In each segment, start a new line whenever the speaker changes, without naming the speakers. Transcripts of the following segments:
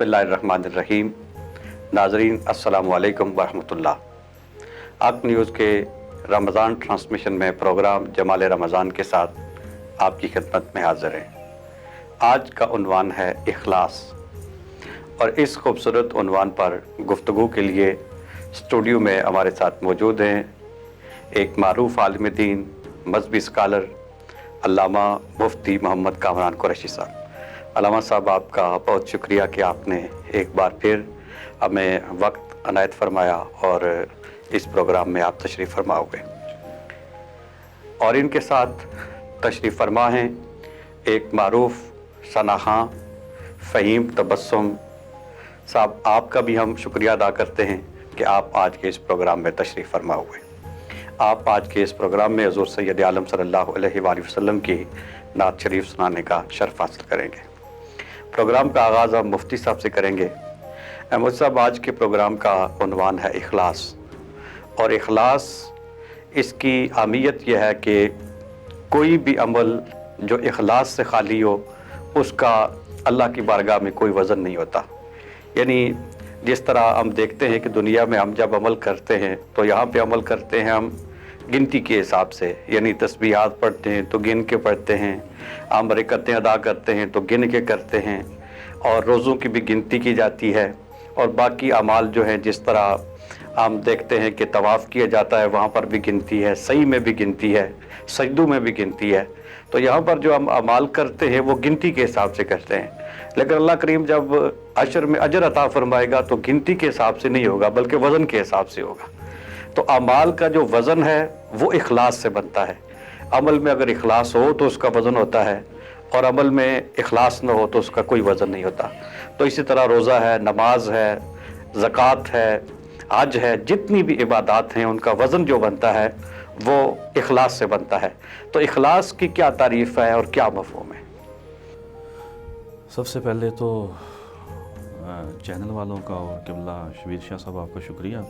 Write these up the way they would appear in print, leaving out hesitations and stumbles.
बिस्मिल्लाहिर्रहमानिर्रहीम। नाज़रीन अस्सलामु अलैकुम वरहमतुल्लाह। आक न्यूज़ के रमज़ान ट्रांसमिशन में प्रोग्राम जमाल रमज़ान के साथ आपकी खिदमत में हाज़िर हैं। आज का उन्वान है इखलास, और इस खूबसूरत उन्वान पर गुफ्तगू के लिए स्टूडियो में हमारे साथ मौजूद हैं एक मारूफ आलिम दीन, मज़हबी स्कॉलर अल्लामा मुफ्ती मोहम्मद कामरान कुरैशी साहब। अल्लामा साहब, आपका बहुत शुक्रिया कि आपने एक बार फिर हमें वक्त अनायत फरमाया और इस प्रोग्राम में आप तशरीफ़ फरमा हुए। और इनके साथ तशरीफ़ फरमा हैं एक मारूफ सनाख़ां फ़हीम तबस्सुम साहब। आपका भी हम शुक्रिया अदा करते हैं कि आप आज के इस प्रोग्राम में तशरीफ़ फरमा हुए। आप आज के इस प्रोग्राम में हज़ूर सैयद आलम सल्लल्लाहु अलैहि वसल्लम की नात शरीफ सुनाने का शर्फ हासिल करेंगे। प्रोग्राम का आगाज़ हम मुफ्ती साहब से करेंगे। मुफ्ती साहब, आज के प्रोग्राम का उन्वान है इखलास, और इखलास इसकी अहमियत यह है कि कोई भी अमल जो इखलास से खाली हो उसका अल्लाह की बारगाह में कोई वज़न नहीं होता। यानी जिस तरह हम देखते हैं कि दुनिया में हम जब अमल करते हैं तो यहाँ पे अमल करते हैं हम गिनती के हिसाब से, यानी तस्बीहात पढ़ते हैं तो गिन के पढ़ते हैं, हम बरकतें अदा करते हैं तो गिन के करते हैं, और रोज़ों की भी गिनती की जाती है, और बाकी अमाल जो हैं जिस तरह हम देखते हैं कि तवाफ़ किया जाता है वहाँ पर भी गिनती है, सही में भी गिनती है, सजदों में भी गिनती है। तो यहाँ पर जो हम अमाल करते हैं वो गिनती के हिसाब से करते हैं, लेकिन अल्लाह करीम जब अशर में अजर अता फरमाएगा तो गिनती के हिसाब से नहीं होगा बल्कि वज़न के हिसाब से होगा। तो अमाल का जो वज़न है वो इखलास से बनता है। अमल में अगर इखलास हो तो उसका वज़न होता है, और अमल में इखलास न हो तो उसका कोई वज़न नहीं होता। तो इसी तरह रोज़ा है, नमाज है, ज़कात है, हज है, जितनी भी इबादत हैं उनका वज़न जो बनता है वो इखलास से बनता है। तो इखलास की क्या तारीफ़ है और क्या मफ़हूम है?
सबसे पहले तो चैनल वालों का और क़िबला शबीर शाह साहब आपका शुक्रिया।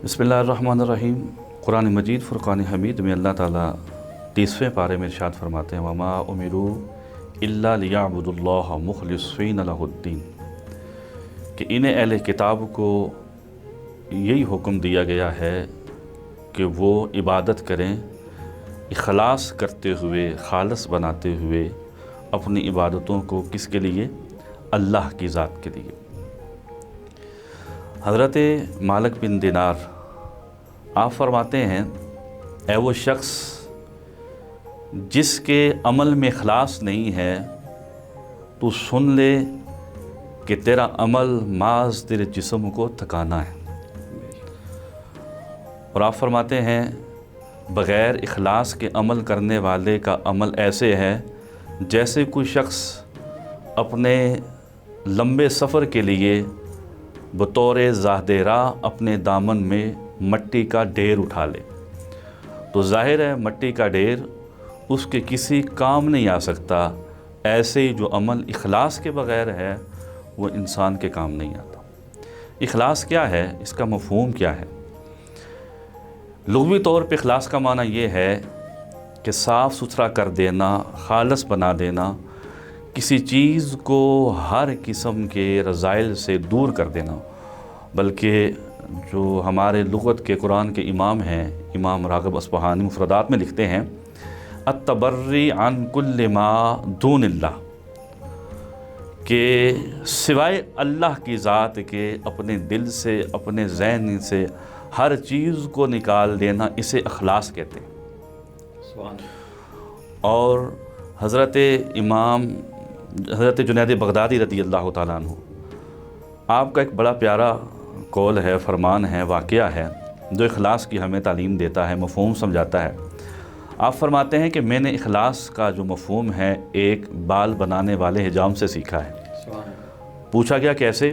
बिस्मिल्लाहिर्रहमानिर्रहीम। कुरान मजीद फ़ुरक़ान हमीद में अल्लाह ताला 30वें पारे में इरशाद फरमाते हैं, वमा उमिरू इल्ला लियअबुदुल्लाह मुख़लिसीन लहुद्दीन, कि इन्हें अहले किताब को यही हुक्म दिया गया है कि वो इबादत करें इखलास करते हुए, खालस बनाते हुए अपनी इबादतों को किसके लिए? अल्लाह की ज़ात के लिए। हज़रत मालिक बिन दिनार आप फरमाते हैं, ऐ वो शख्स जिसके अमल में इखलास नहीं है तो सुन ले कि तेरा अमल माज तेरे जिस्म को थकाना है। और आप फरमाते हैं, बग़ैर इखलास के अमल करने वाले का अमल ऐसे है जैसे कोई शख्स अपने लंबे सफ़र के लिए बतौर ज़ाहदेरा अपने दामन में मट्टी का ढेर उठा ले। तो ज़ाहिर है मट्टी का ढेर उसके किसी काम नहीं आ सकता। ऐसे ही जो अमल इखलास के बग़ैर है वो इंसान के काम नहीं आता। इखलास क्या है, इसका मफ़हूम क्या है? लुग़वी तौर पे इखलास का माना ये है कि साफ़ सुथरा कर देना, खालस बना देना, किसी चीज़ को हर किस्म के रज़ाइल से दूर कर देना। बल्कि जो हमारे लुग़त के कुरान के इमाम हैं, इमाम राग़िब अस्फ़हानी मुफ़रदात में लिखते हैं, अत्तबर्री अन कुल्लि मा दूनिल्लाह, के सिवाय अल्लाह की ज़ात के अपने दिल से, अपने ज़हन से हर चीज़ को निकाल देना, इसे इखलास कहते हैं। और हज़रत जुनैद बग़दादी रज़ी अल्लाह ताला अन्हु, आपका एक बड़ा प्यारा कौल है, फरमान है, वाक़या है जो इखलास की हमें तालीम देता है, मफ़हूम समझाता है। आप फरमाते हैं कि मैंने इखलास का जो मफ़हूम है एक बाल बनाने वाले हिजाम से सीखा है। पूछा गया कैसे?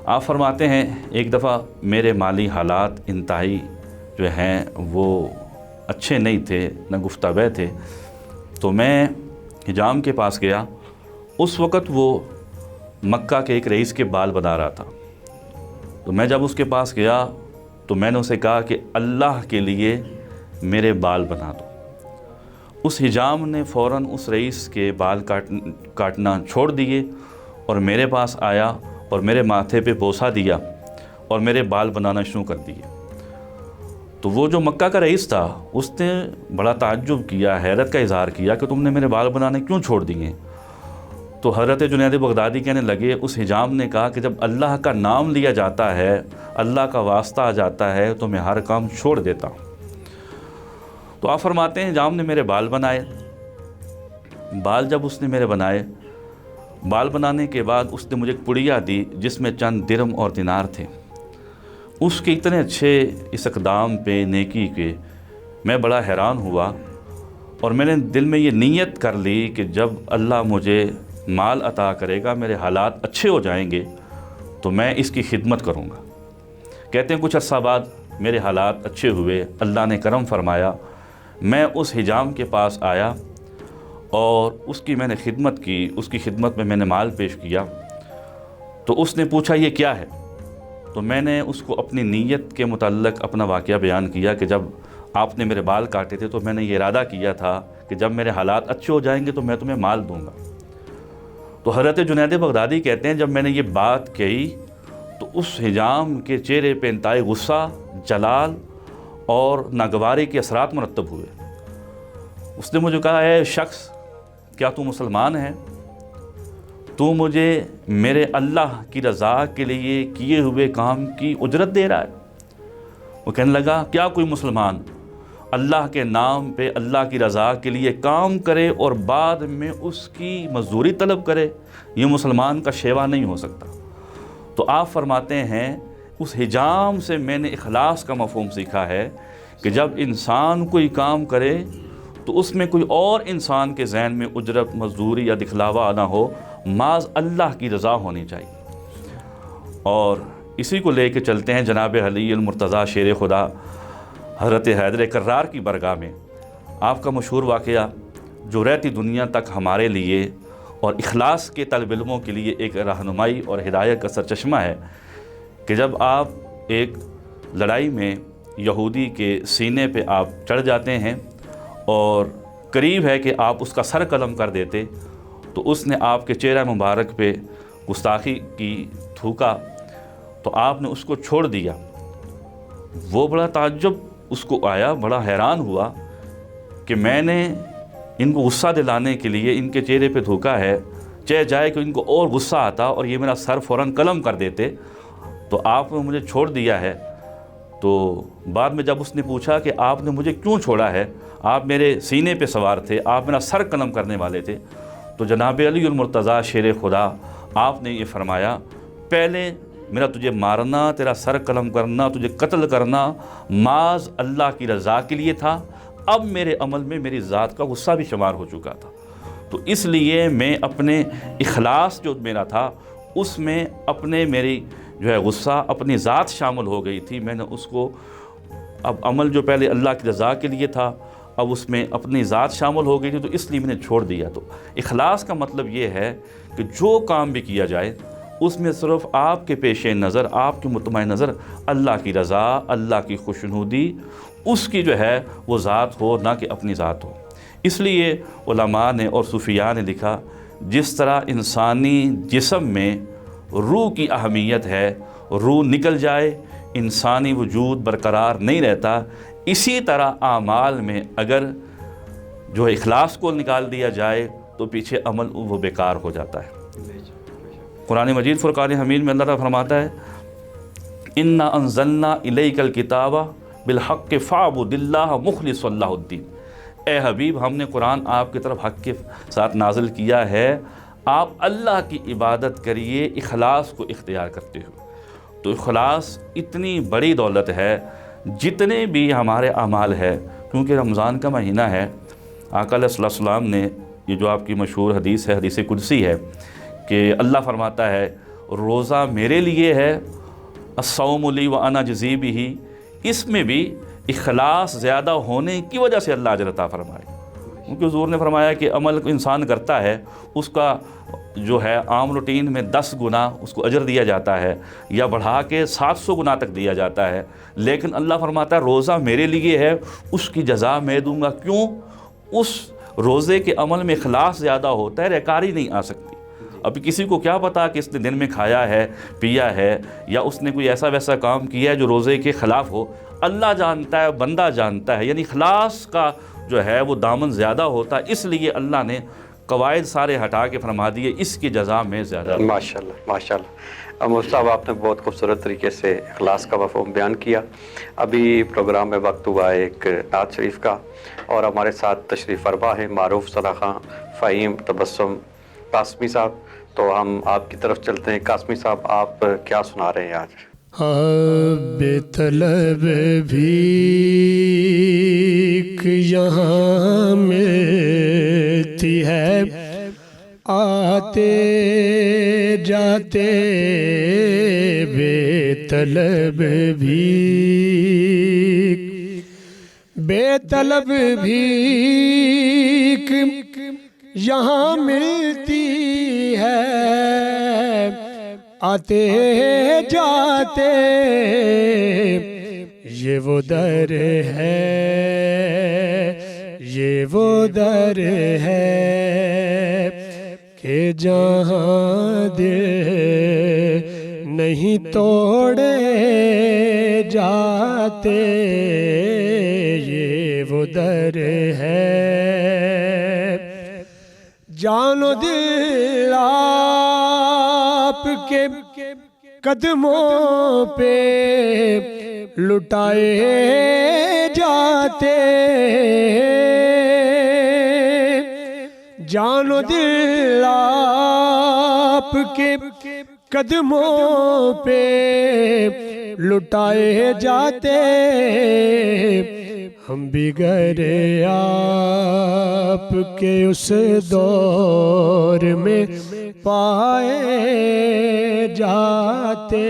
आप फरमाते हैं, एक दफ़ा मेरे माली हालात इंतहाई जो हैं वो अच्छे नहीं थे, न गुफ्ताबे थे, तो मैं हिजाम के पास गया। उस वक़्त वो मक्का के एक रईस के बाल बना रहा था। तो मैं जब उसके पास गया तो मैंने उसे कहा कि अल्लाह के लिए मेरे बाल बना दो। उस हिजाम ने फ़ौरन उस रईस के बाल काटना छोड़ दिए اور میرے پاس آیا اور میرے ماتھے پہ بوسہ دیا اور میرے بال بنانا شروع کر دیے۔ تو وہ جو مکہ کا رئیس تھا اس نے بڑا تعجب کیا، حیرت کا اظہار کیا کہ تم نے میرے بال بنانے کیوں چھوڑ دیے؟ تو حضرت جنید بغدادی کہنے لگے، اس حجام نے کہا کہ جب اللہ کا نام لیا جاتا ہے، اللہ کا واسطہ آ جاتا ہے تو میں ہر کام چھوڑ دیتا ہوں۔ تو آپ فرماتے ہیں حجام نے میرے بال بنائے۔ بال جب اس نے میرے بنائے، بال بنانے کے بعد اس نے مجھے ایک پڑیا دی جس میں چند درم اور دینار تھے۔ اس کے اتنے اچھے اس اقدام پہ، نیکی کے، میں بڑا حیران ہوا اور میں نے دل میں یہ نیت کر لی کہ جب اللہ مجھے مال عطا کرے گا، میرے حالات اچھے ہو جائیں گے تو میں اس کی خدمت کروں گا۔ کہتے ہیں کچھ عرصہ بعد میرے حالات اچھے ہوئے، اللہ نے کرم فرمایا، میں اس حجام کے پاس آیا اور اس کی میں نے خدمت کی، اس کی خدمت میں نے مال پیش کیا۔ تو اس نے پوچھا یہ کیا ہے؟ تو میں نے اس کو اپنی نیت کے متعلق اپنا واقعہ بیان کیا کہ جب آپ نے میرے بال کاٹے تھے تو میں نے یہ ارادہ کیا تھا کہ جب میرے حالات اچھے ہو جائیں گے تو میں تمہیں مال دوں گا۔ تو حضرت جنید بغدادی کہتے ہیں جب میں نے یہ بات کہی تو اس حجام کے چہرے پہ انتہائی غصہ، جلال اور ناگواری کے اثرات مرتب ہوئے۔ اس نے مجھے کہا، اے شخص، کیا تو مسلمان ہے؟ تو مجھے میرے اللہ کی رضا کے لیے کیے ہوئے کام کی اجرت دے رہا ہے؟ وہ کہنے لگا، کیا کوئی مسلمان اللہ کے نام پہ اللہ کی رضا کے لیے کام کرے اور بعد میں اس کی مزدوری طلب کرے؟ یہ مسلمان کا شیوا نہیں ہو سکتا۔ تو آپ فرماتے ہیں اس حجام سے میں نے اخلاص کا مفہوم سیکھا ہے کہ جب انسان کوئی کام کرے تو اس میں کوئی اور انسان کے ذہن میں اجرت، مزدوری یا دکھلاوا نہ ہو، محض اللہ کی رضا ہونی چاہیے۔ اور اسی کو لے کے چلتے ہیں جناب علی المرتضیٰ شیر خدا حضرت حیدر کرار کی برگاہ میں۔ آپ کا مشہور واقعہ جو رہتی دنیا تک ہمارے لیے اور اخلاص کے طالب علموں کے لیے ایک رہنمائی اور ہدایت کا سرچشمہ ہے کہ جب آپ ایک لڑائی میں یہودی کے سینے پہ آپ چڑھ جاتے ہیں اور قریب ہے کہ آپ اس کا سر قلم کر دیتے، تو اس نے آپ کے چہرہ مبارک پہ گستاخی کی، تھوکا، تو آپ نے اس کو چھوڑ دیا۔ وہ بڑا تعجب اس کو آیا، بڑا حیران ہوا کہ میں نے ان کو غصہ دلانے کے لیے ان کے چہرے پہ تھوکا ہے، چاہے جائے کہ ان کو اور غصہ آتا اور یہ میرا سر فوراً قلم کر دیتے، تو آپ نے مجھے چھوڑ دیا ہے۔ تو بعد میں جب اس نے پوچھا کہ آپ نے مجھے کیوں چھوڑا ہے، آپ میرے سینے پہ سوار تھے، آپ میرا سر قلم کرنے والے تھے، تو جناب علی المرتضیٰ شیر خدا آپ نے یہ فرمایا، پہلے میرا تجھے مارنا، تیرا سر قلم کرنا، تجھے قتل کرنا محض اللہ کی رضا کے لیے تھا، اب میرے عمل میں میری ذات کا غصہ بھی شمار ہو چکا تھا، تو اس لیے میں اپنے اخلاص جو میرا تھا اس میں اپنے میری جو ہے غصہ، اپنی ذات شامل ہو گئی تھی، میں نے اس کو اب عمل جو پہلے اللہ کی رضا کے لیے تھا اب اس میں اپنی ذات شامل ہو گئی تھی، تو اس لیے میں نے چھوڑ دیا۔ تو اخلاص کا مطلب یہ ہے کہ جو کام بھی کیا جائے اس میں صرف آپ کے پیش نظر، آپ کے مطمئن نظر اللہ کی رضا، اللہ کی خوشنودی، اس کی جو ہے وہ ذات ہو، نہ کہ اپنی ذات ہو۔ اس لیے علماء نے اور صوفیاء نے لکھا، جس طرح انسانی جسم میں روح کی اہمیت ہے، روح نکل جائے انسانی وجود برقرار نہیں رہتا، اسی طرح اعمال میں اگر جو اخلاص کو نکال دیا جائے تو پیچھے عمل وہ بیکار ہو جاتا ہے۔ قرآن مجید فرقان حمید میں اللہ تعالیٰ فرماتا ہے، اِنَّا أَنزَلْنَا إِلَيْكَ الْكِتَابَ بِالْحَقِّ فَاعْبُدِ اللَّهَ مُخْلِصًا لَهُ الدِّينَ۔ اے حبیب، ہم نے قرآن آپ کی طرف حق کے ساتھ نازل کیا ہے، آپ اللہ کی عبادت کریے اخلاص کو اختیار کرتے ہو۔ تو اخلاص اتنی بڑی دولت ہے، جتنے بھی ہمارے اعمال ہے، کیونکہ رمضان کا مہینہ ہے، آقا علیہ السلام نے یہ جو آپ کی مشہور حدیث ہے، حدیث قدسی ہے، کہ اللہ فرماتا ہے روزہ میرے لیے ہے، الصوم لی وانا اجزی بہ، اس میں بھی اخلاص زیادہ ہونے کی وجہ سے اللہ اجر عطا فرمائے۔ کیونکہ حضور نے فرمایا کہ عمل انسان کرتا ہے اس کا جو ہے عام روٹین میں 10 گنا اس کو اجر دیا جاتا ہے، یا بڑھا کے 700 گنا تک دیا جاتا ہے، لیکن اللہ فرماتا ہے روزہ میرے لیے ہے، اس کی جزا میں دوں گا۔ کیوں؟ اس روزے کے عمل میں اخلاص زیادہ ہوتا ہے، ریاکاری نہیں آ سکتی۔ اب کسی کو کیا پتا کہ اس نے دن میں کھایا ہے پیا ہے یا اس نے کوئی ایسا ویسا کام کیا ہے جو روزے کے خلاف ہو. اللہ جانتا ہے, بندہ جانتا ہے. یعنی اخلاص کا جو ہے وہ دامن زیادہ ہوتا ہے, اس لیے اللہ نے قواعد سارے ہٹا کے فرما دیے اس کی جزا میں زیادہ.
ماشاءاللہ ماشاءاللہ. مفتی صاحب آپ نے بہت خوبصورت طریقے سے اخلاص کا مفہوم بیان کیا. ابھی پروگرام میں وقت ہوا ہے ایک نعت شریف کا, اور ہمارے ساتھ تشریف فرما ہے معروف صلاح خان, فہیم, تبسم, قاسمی صاحب. تو ہم آپ کی طرف چلتے ہیں. قاسمی صاحب آپ کیا سنا رہے ہیں آج؟
بے طلب بھیک یہاں ملتی ہے, آتے جاتے بے طلب بھیک, بے طلب بھیک یہاں ملتی ہے, آتے جاتے یہ وہ در ہے, یہ وہ در ہے کہ جہاں دل نہیں توڑے جاتے, یہ وہ در ہے. جان و دل آپ کے قدموں پہ لٹائے جاتے, جان و دل آپ کے قدموں پہ لٹائے جاتے, ہم بھی گئے آپ کے اس دور میں پائے جاتے,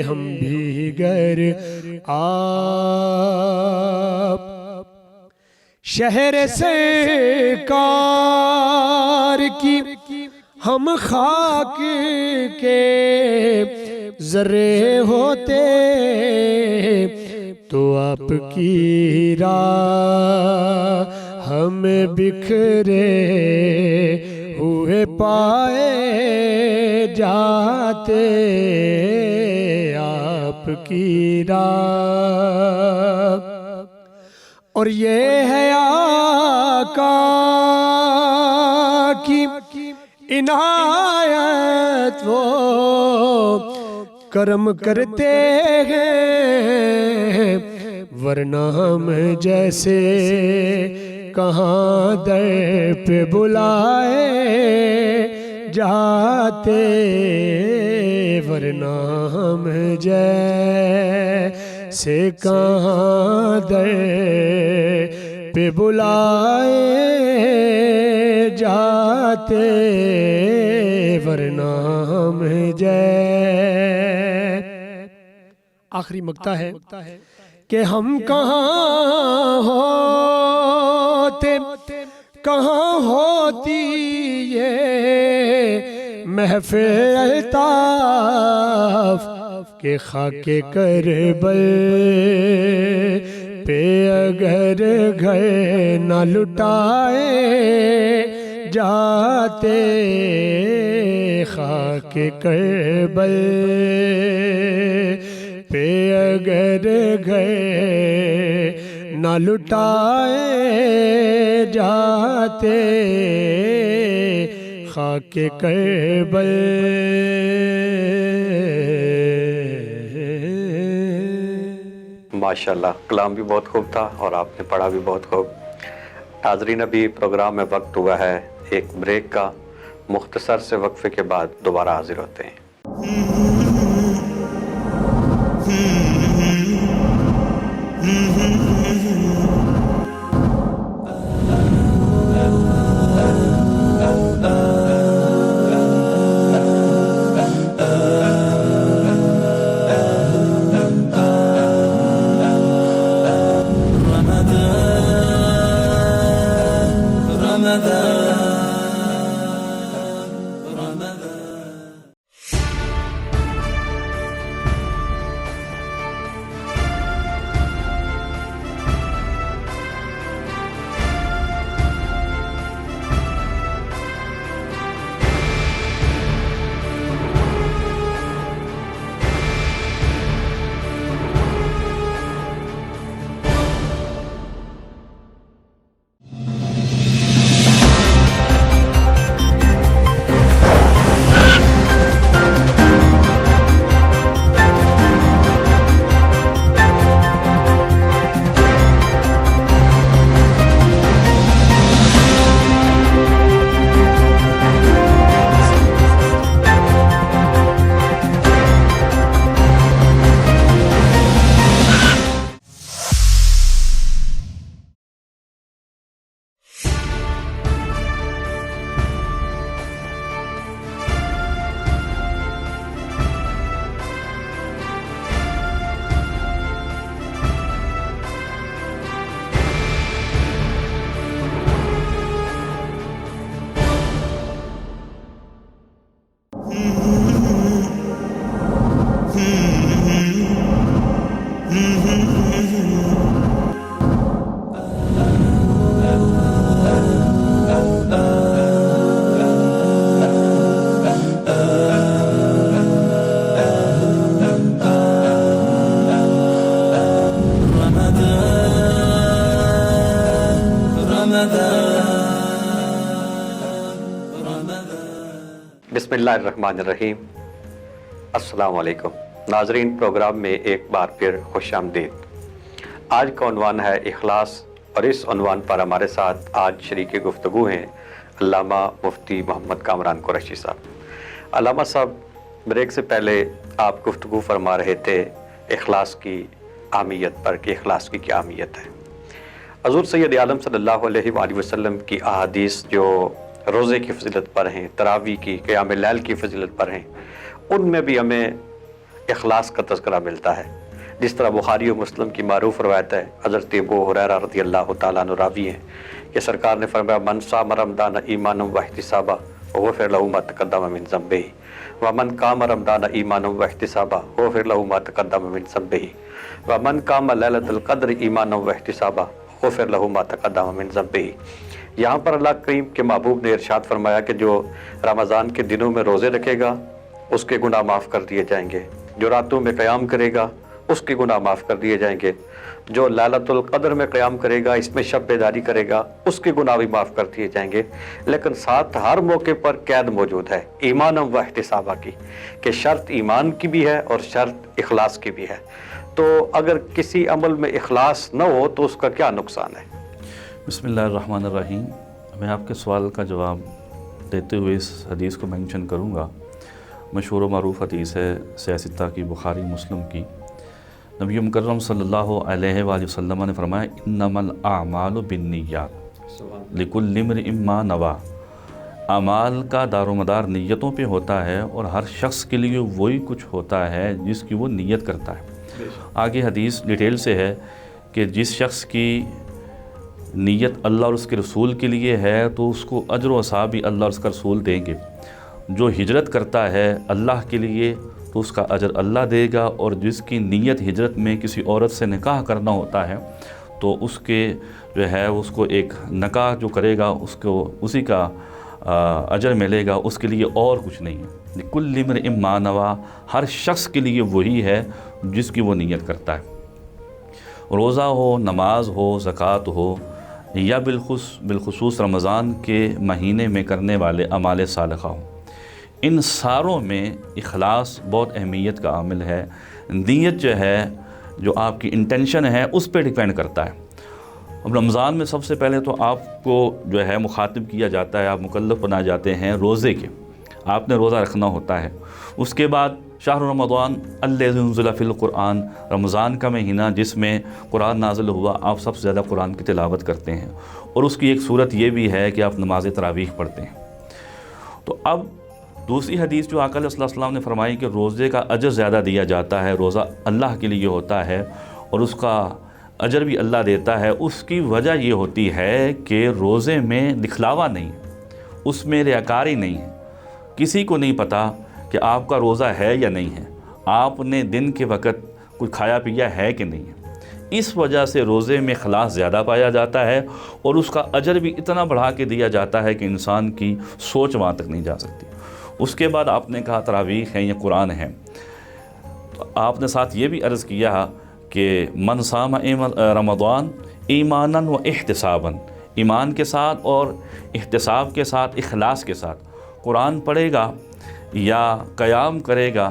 ہم بھی گئے آپ شہر سرکار کی ہم خاک کے ذرے ہوتے, تو آپ کی راہ ہم بکھرے ہوئے پائے جاتے, آپ کی راہ. اور یہ ہے آقا کی عنایت, وہ کرم کرتے ہیں, ورنہ ہم جیسے کہاں در پہ بلائے جاتے, ورنہ ہم جیسے کہاں در پہ بلائے جاتے, ورنہ ہم آخری مقطع ہے کہ ہم کہاں ہوتے, کہاں ہوتی یہ محفل الطاف کہ خاک کربل پہ اگر گھر نہ لٹائے جاتے, خاک کربل پہ اگر گھر نہ لٹائے جاتے, خاک کربل.
ماشاءاللہ, کلام بھی بہت خوب تھا اور آپ نے پڑھا بھی بہت خوب. ناظرین, ابھی پروگرام میں وقت ہوا ہے ایک بریک کا. مختصر سے وقفے کے بعد دوبارہ حاضر ہوتے ہیں. बिस्मिल्लाहिर्रहमानिर्रहीम। अस्सलाम वालेकुम नाजरीन, प्रोग्राम में एक बार फिर खुश आमदीद। आज का उन्वान है इखलास, और इस उन्वान पर हमारे साथ आज शरीक गुफ्तगू हैं अल्लामा मुफ्ती मोहम्मद कामरान कुरैशी साहब। अल्लामा साहब, ब्रेक से पहले आप गुफ्तगू फरमा रहे थे इखलास की अहमियत पर कि इखलास की क्या अहमियत है। हज़ूर सैयद आलम सल्लल्लाहु अलैहि वसल्लम की अहादीस जो रोज़े की फजीलत पर हैं, तरावी की, क़याम लैल की फजीलत पर हैं, उनमें भी हमें इखलास का तज़किरा मिलता है। जिस तरह बुखारी और मुस्लिम की मारूफ रवायत है, हज़रत अबू हुरैरा रज़ियल्लाहु तआला अन्हु रावी हैं कि सरकार ने फरमाया, मन साम रमज़ान ईमानन व इहतिसाबा गुफ़िर लहू मा तक़द्दम मिन ज़ंबिही व मन काम रमज़ान ईमानन व इहतिसाबा गुफ़िर लहू मा तक़द्दम मिन ज़ंबिही व मन काम लैलतुल क़द्र ईमानन व इहतिसाबा गुफ़िर लहू मा तक़द्दम मिन ज़ंबिही। यहाँ पर अल्लाह करीम के महबूब ने इरशाद फरमाया कि जो रमज़ान के दिनों में रोज़े रखेगा उसके गुनाह माफ़ कर दिए जाएंगे, जो रातों में क़याम करेगा उसके गुनाह माफ़ कर दिए जाएंगे, जो लैलतुल क़द्र में क़याम करेगा, इसमें शब बेदारी करेगा, उसके गुनाह भी माफ़ कर दिए जाएंगे। लेकिन साथ हर मौके पर कैद मौजूद है ईमान व इहतिसाबा की, कि शर्त ईमान की भी है और शर्त इखलास की भी है। तो अगर किसी अमल में इखलास न हो तो उसका क्या नुकसान है?
बिस्मिल्लाहिर्रहमानिर्रहीम। मैं आपके सवाल का जवाब देते हुए इस हदीस को मेंशन करूँगा। मशहूर व मारूफ हदीस है सियासता की, बुखारी मुस्लिम की। नबी मुकर्रम सल्लल्लाहु अलैहि वसल्लम ने फरमाया, इन्नमल आमालु बिन्नियात लिकुल्लि इम्रिइन मा नवा। अमाल का दारोमदार नीयतों पे होता है और हर शख्स के लिए वही कुछ होता है जिसकी वो नीयत करता है। आगे हदीस डिटेल से है कि जिस शख्स की नीयत अल्लाह और उसके रसूल के लिए है तो उसको अजर व सवाब भी अल्लाह और उसका रसूल देंगे। जो हिजरत करता है अल्लाह के लिए तो उसका अजर अल्लाह देगा, और जिसकी नीयत हिजरत में किसी औरत से निकाह करना होता है तो उसके जो है उसको एक निकाह जो करेगा उसको उसी का अजर मिलेगा, उसके लिए और कुछ नहीं है। कुल्लि इम्रिइन मा नवा, हर शख्स के लिए वही है जिसकी वो नीयत करता है। रोज़ा हो, नमाज हो, ज़कात हो, या बिलखुसूस रमज़ान के महीने में करने वाले अमाल सालिहा हो, इन सारों में इखलास बहुत अहमियत का आमिल है। नीयत जो है, जो आपकी इंटेंशन है, उस पर डिपेंड करता है। अब रमज़ान में सबसे पहले तो आपको जो है मुखातिब किया जाता है, आप मुकल्लफ़ बनाए जाते हैं रोज़े के, आपने रोज़ा रखना होता है। उसके बाद शाहर रमज़ान अल्लज़ी उन्ज़िला फ़िल क़ुरआन, रमज़ान का महीना जिसमें कुरान नाज़िल हुआ, आप सबसे ज़्यादा कुरान की तिलावत करते हैं, और उसकी एक सूरत ये भी है कि आप नमाज तरावीह पढ़ते हैं। तो अब दूसरी हदीस जो आका सल्लल्लाहु अलैहि वसल्लम ने फरमाई कि रोज़े का अजर ज़्यादा दिया जाता है, रोज़ा अल्लाह के लिए होता है और उसका अजर भी अल्लाह देता है। उसकी वजह ये होती है कि रोज़े में दिखलावा नहीं, उसमें रियाकारी नहीं है। किसी को नहीं पता कि आपका रोज़ा है या नहीं है, आपने दिन के वक़्त कुछ खाया पिया है कि नहीं है। इस वजह से रोज़े में खलास ज़्यादा पाया जाता है और उसका अजर भी इतना बढ़ा के दिया जाता है कि इंसान की सोच वहाँ तक नहीं जा सकती। उसके बाद आपने कहा तरावीह है या कुरान है, तो आपने साथ ये भी अर्ज़ किया कि मन साम रमज़ान ईमानन व इहतिसाबन, ईमान के साथ और इहतिसाब के साथ, इखलास के साथ कुरान पढ़ेगा या क़याम करेगा,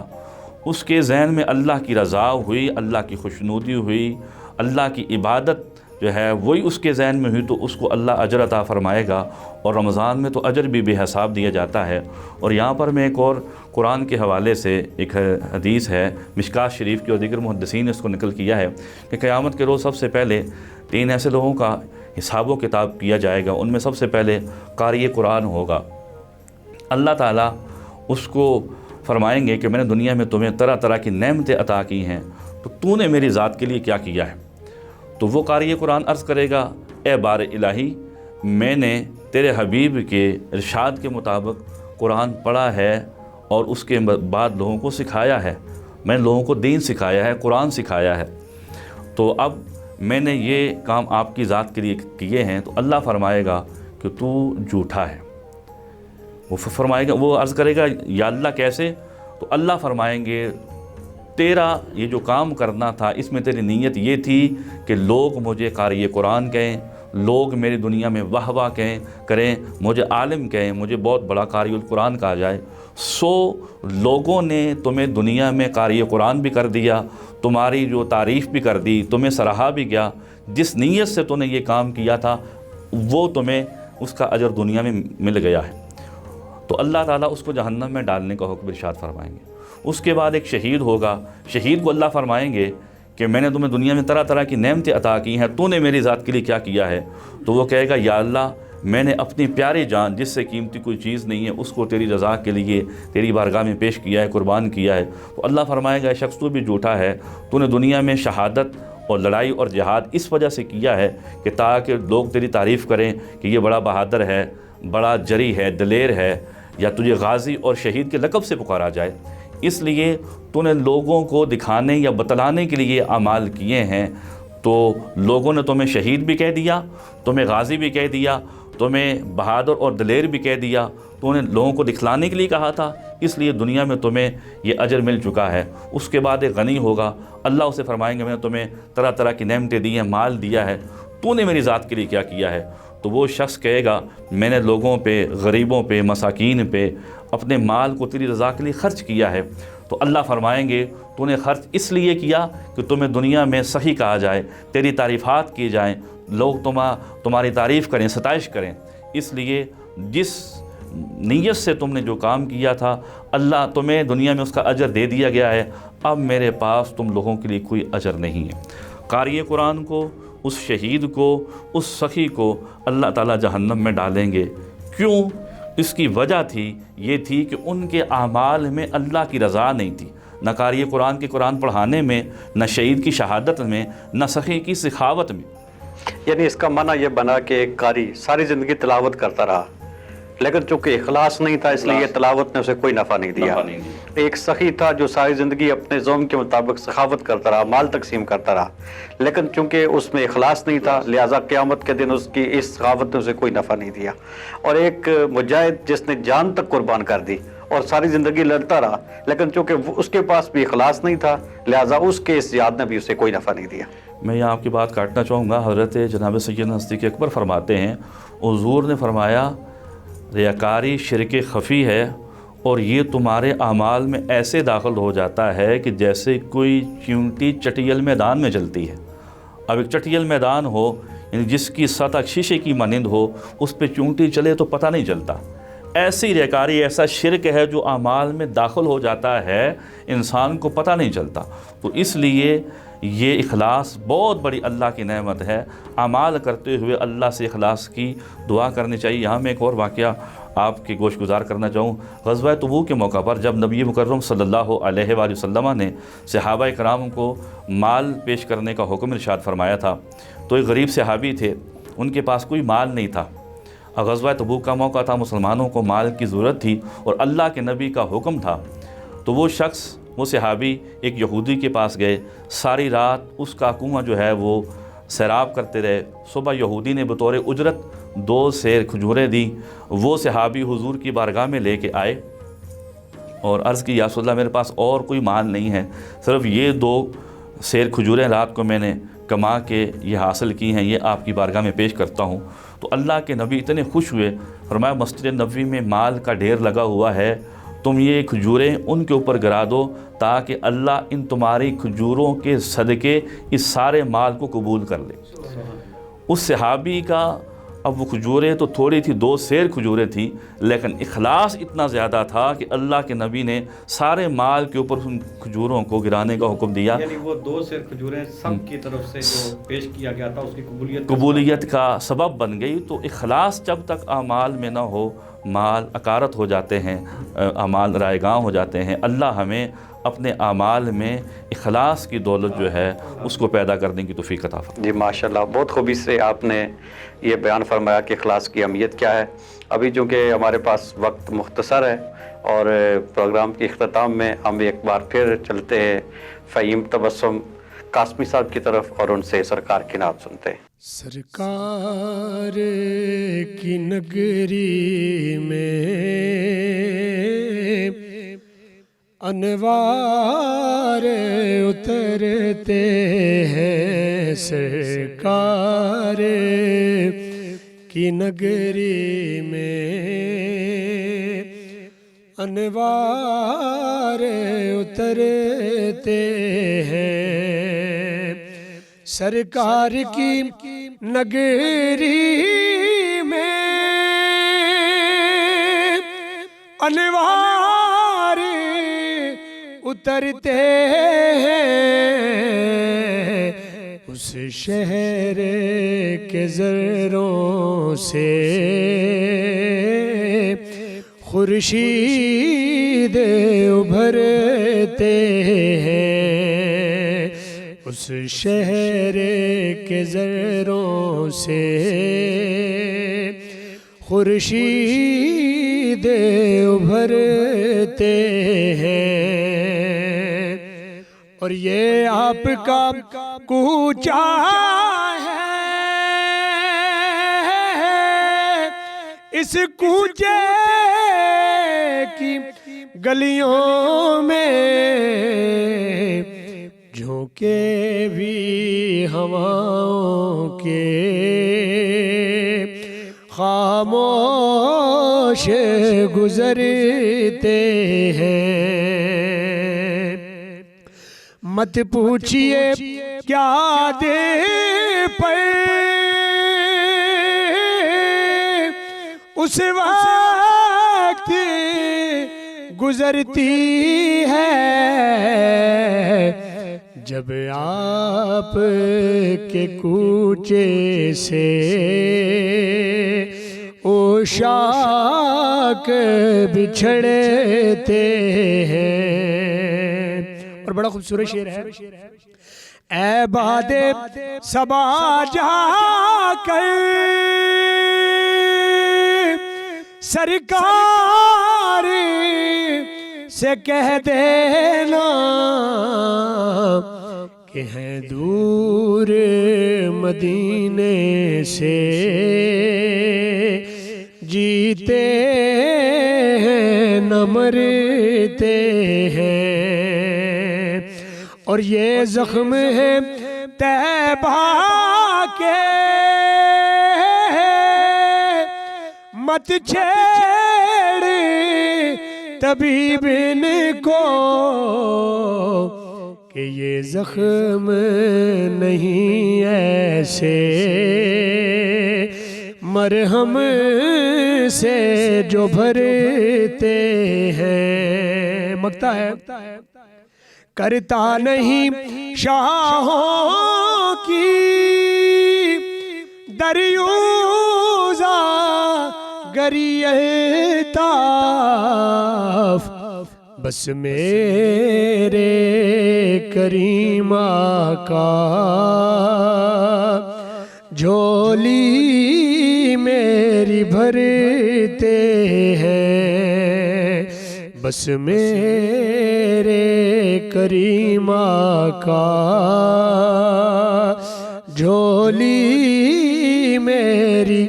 उसके ज़हन में अल्लाह की रज़ा हुई, अल्लाह की खुशनुदी हुई, अल्लाह की इबादत जो है वही उसके ज़हन में हुई, तो उसको अल्लाह अजर अता फ़रमाएगा। और रमज़ान में तो अजर भी बेहिसाब दिया जाता है। और यहाँ पर मैं एक और कुरान के हवाले से एक हदीस है मिशकात शरीफ की, और दीगर मुहद्दिसीन ने इसको नकल किया है कि क़यामत के रोज़ सबसे पहले 3 ऐसे लोगों का हिसाब व किताब किया जाएगा। उनमें सबसे पहले कारी कुरान होगा। अल्लाह ताला उसको फरमाएंगे कि मैंने दुनिया में तुम्हें तरह तरह की नेमतें अता की हैं, तो तूने मेरी ज़ात के लिए क्या किया है? तो वो कारी कुरान अर्ज़ करेगा, ए बार इलाही, मैंने तेरे हबीब के इरशाद के मुताबिक कुरान पढ़ा है और उसके बाद लोगों को सिखाया है, मैंने लोगों को दीन सिखाया है, कुरान सिखाया है, तो अब मैंने ये काम आपकी ज़ात के लिए किए हैं। तो अल्लाह फरमाएगा कि तू झूठा है। वो फरमाएगा, वो अर्ज़ करेगा, या अल्लाह कैसे? तो अल्लाह फरमाएंगे, तेरा ये जो काम करना था इसमें तेरी नीयत ये थी कि लोग मुझे कारी कुरान कहें, लोग मेरी दुनिया में वाह वाह करें, मुझे आलिम कहें, मुझे बहुत बड़ा कारी कुरान कहा जाए। सो लोगों ने तुम्हें दुनिया में कारी कुरान भी कर दिया, तुम्हारी जो तारीफ़ भी कर दी, तुम्हें सराहा भी गया। जिस नीयत से तूने ये काम किया था वो तुम्हें उसका अजर दुनिया में मिल गया है। तो अल्लाह ताला उसको जहन्नम में डालने का हुक्म इरशाद फरमाएंगे। उसके बाद एक शहीद होगा, शहीद को अल्लाह फरमाएंगे कि मैंने तुम्हें दुनिया में तरह तरह की नेमतें अता की हैं, तूने मेरी ज़ात के लिए क्या किया है? तो वो कहेगा या अल्लाह, मैंने अपनी प्यारी जान जिससे कीमती कोई चीज़ नहीं है उसको तेरी रज़ा के लिए तेरी बारगाह में पेश किया है, कुर्बान किया है। तो अल्लाह फरमाएगा शख्स तू भी झूठा है, तूने दुनिया में शहादत और लड़ाई और जिहाद इस वजह से किया है कि ताकि लोग तेरी तारीफ़ करें कि ये बड़ा बहादुर है, बड़ा जरी है, दलेर है, या तुझे गाजी और शहीद के लक़ब से पुकारा जाए। इसलिए तूने लोगों को दिखाने या बतलाने के लिए अमाल किए हैं। तो लोगों ने तुम्हें शहीद भी कह दिया, तुम्हें गाजी भी कह दिया, तुम्हें बहादुर और दलेर भी कह दिया। तूने लोगों को दिखलाने के लिए कहा था, इसलिए दुनिया में तुम्हें ये अजर मिल चुका है। उसके बाद एक गनी होगा, अल्लाह उसे फरमाएंगे मैंने तुम्हें तरह तरह की नेमतें दी हैं, माल दिया है, तूने मेरी ज़ात के लिए क्या किया है? तो वो शख्स कहेगा मैंने लोगों पे, गरीबों पे, मसाकीन पे अपने माल को तेरी रज़ा के लिए ख़र्च किया है। तो अल्लाह फरमाएंगे तूने ख़र्च इसलिए किया कि तुम्हें दुनिया में सही कहा जाए, तेरी तारीफ़ात की जाएँ, लोग तुम्हारी तारीफ़ करें, सताइश करें। इसलिए जिस नीयत से तुमने जो काम किया था अल्लाह तुम्हें दुनिया में उसका अजर दे दिया गया है। अब मेरे पास तुम लोगों के लिए कोई अजर नहीं है। कारी कुरान को, उस शहीद को, उस सखी को अल्लाह ताला जहन्नम में डालेंगे। क्यों? इसकी वजह ये थी कि उनके आमाल में अल्लाह की रज़ा नहीं थी, न कारी कुरान के कुरान पढ़ाने में, न शहीद की शहादत में, न सखी की सिखावत में।
यानी इसका माना ये बना कि एक कारी सारी ज़िंदगी तिलावत करता रहा, लेकिन चूँकि इखलास नहीं था इसलिए तिलावत ने उसे कोई नफ़ा नहीं दिया। एक सखी था जो सारी ज़िंदगी अपने ज़ौम के मुताबिक सखावत करता रहा, माल तकसीम करता रहा, लेकिन चूँकि उसमें इखलास नहीं था लिहाजा क़यामत के दिन उसकी इस सखावत ने उसे कोई नफ़ा नहीं दिया। और एक मुजाहिद जिसने जान तक कुर्बान कर दी और सारी ज़िंदगी लड़ता रहा, लेकिन चूँकि उसके पास भी इखलास नहीं था लिहाजा उसके इस जिहाद ने भी उसे कोई नफ़ा नहीं दिया।
मैं यहाँ आपकी बात काटना चाहूँगा। हज़रत जनाब सैयदना सिद्दीक़ अकबर फरमाते हैं, हुज़ूर ने फरमाया रियाकारी शिरक ख़फ़ी है और ये तुम्हारे अमाल में ऐसे दाखिल हो जाता है कि जैसे कोई चींटी चटियल मैदान में चलती है। अब एक चटियल मैदान हो यानी जिसकी सतह शीशे की मानिंद हो, उस पर चींटी चले तो पता नहीं चलता। ऐसी रियाकारी, ऐसा शिरक है जो अमाल में दाखिल हो जाता है, इंसान को पता नहीं चलता। तो इसलिए ये इखलास बहुत बड़ी अल्लाह की नेमत है। अमाल करते हुए अल्लाह से इखलास की दुआ करनी चाहिए। यहाँ मैं एक और वाक़या आपके गोश गुजार करना चाहूँ। ग़ज़वा तबूक के मौका पर जब नबी मुकर्रम सल्लल्लाहु अलैहि वसल्लम ने सहाबा कराम को माल पेश करने का हुक्म इरशाद फरमाया था, तो एक गरीब सहाबी थे, उनके पास कोई माल नहीं था। ग़ज़वा तबूक का मौका था, मुसलमानों को माल की ज़रूरत थी और अल्लाह के नबी का हुक्म था। तो वो शख्स, वो सहाबी एक यहूदी के पास गए, सारी रात उसका कुआं जो है वो सैराब करते रहे। सुबह यहूदी ने बतौर उजरत 2 सेर खजूरें दी। वो सहाबी हुजूर की बारगाह में लेके आए और अर्ज़ की या रसूल अल्लाह, मेरे पास और कोई माल नहीं है, सिर्फ ये 2 सेर खजूरें रात को मैंने कमा के ये हासिल की हैं, ये आपकी बारगाह में पेश करता हूँ। तो अल्लाह के नबी इतने खुश हुए, फरमाया मस्जिद नबवी में माल का ढेर लगा हुआ है, तुम ये खजूरें उनके ऊपर गिरा दो ताकि अल्लाह इन तुम्हारी खजूरों के सदक़े इस सारे माल को कबूल कर ले। उस सहाबी का अब वो खजूरें तो थोड़ी थी, 2 सेर खजूरें थी, लेकिन इखलास इतना ज़्यादा था कि अल्लाह के नबी ने सारे माल के ऊपर उन खजूरों को गिराने का हुक्म दिया।
यानी वो 2 सेर खजूरें सब की तरफ से जो पेश किया गया था उसकी
कबूलियत का सबब बन गई। तो इखलास जब तक आमाल में ना हो, माल अकारत हो जाते हैं, अमाल रायगां हो जाते हैं। अल्लाह हमें अपने आमाल में इखलास की दौलत जो है उसको पैदा करने की तौफीक अता फरमाए।
जी माशाल्लाह, बहुत खूबी से आपने ये बयान फरमाया कि इखलास की अहमियत क्या है। अभी चूँकि हमारे पास वक्त मुख्तसर है और प्रोग्राम के इख्तिताम में हम एक बार फिर चलते हैं फ़हीम तबस्सुम कासमी साहब की तरफ और उनसे सरकार की नात सुनते हैं।
सरकार की नगरी में अनवार उतरते हैं, सरकार की नगरी में انوار اترتے ہیں سرکار کی نگری میں، انوار اترتے ہیں اس شہر کے ذروں سے، خورشید ابھرتے ہیں اس شہر کے ذروں سے، خورشید ابھرتے ہیں۔ اور یہ آپ کا کوچہ ہے، اس کوچے کی گلیوں میں جھونکے بھی ہواؤں کے خاموش گزرتے ہیں۔ مت پوچھئے کیا دے پر اس وقت گزرتی ہے، جب آپ کے کوچے سے عشاق بچھڑتے ہیں۔ اور بڑا خوبصورت شعر ہے، اے باد صبا جا کر سرکار سے کہہ دینا کہ ہیں دور مدینے سے، جیتے ہیں نہ مرتے ہیں۔ اور یہ زخم ہے طیبہ کے، مت چھیڑ طبیب ان کو کہ یہ زخم نہیں ایسے مرہم سے جو بھرتے ہیں۔ مگتا ہے کرتا نہیں شاہوں کی دریوزہ گری الطاف، بس میرے کریم آقا جھولی میری بھرتے ہیں، بس میرے کریم آقا جھولی میری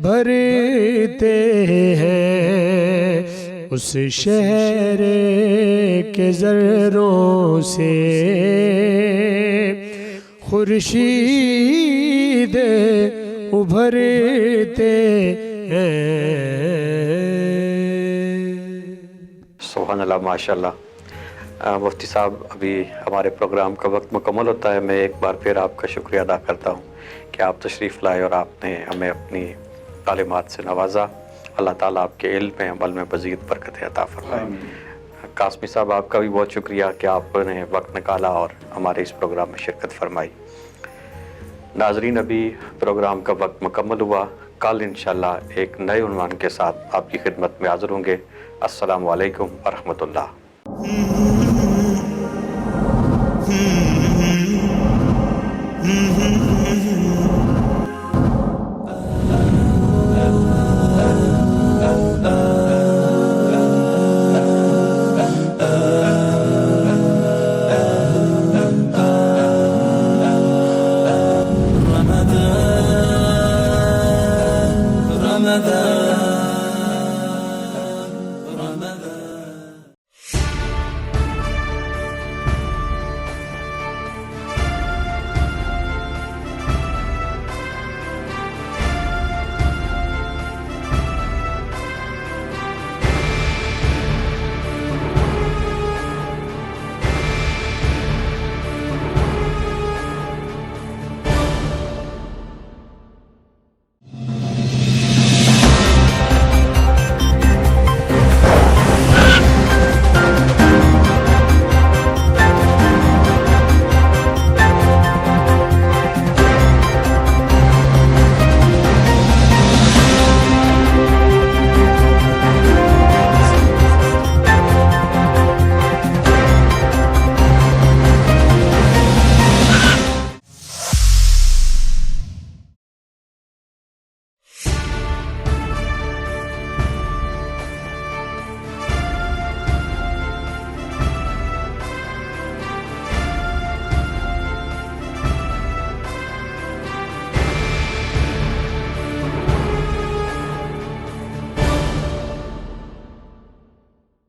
بھرتے ہیں، اس شہر کے ذروں سے خورشید ابھرتے ہیں۔
سبحان اللہ، ماشاءاللہ۔ مفتی صاحب، ابھی ہمارے پروگرام کا وقت مکمل ہوتا ہے۔ میں ایک بار پھر آپ کا شکریہ ادا کرتا ہوں کہ آپ تشریف لائے اور آپ نے ہمیں اپنی تعلیمات سے نوازا۔ اللہ تعالیٰ آپ کے علم میں عمل میں مزید برکت عطا فرمائے۔ قاسمی صاحب، آپ کا بھی بہت شکریہ کہ آپ نے وقت نکالا اور ہمارے اس پروگرام میں شرکت فرمائی۔ ناظرین، ابھی پروگرام کا وقت مکمل ہوا۔ کل انشاءاللہ ایک نئے عنوان کے ساتھ آپ کی خدمت میں حاضر ہوں گے۔ السلام علیکم ورحمۃ اللہ۔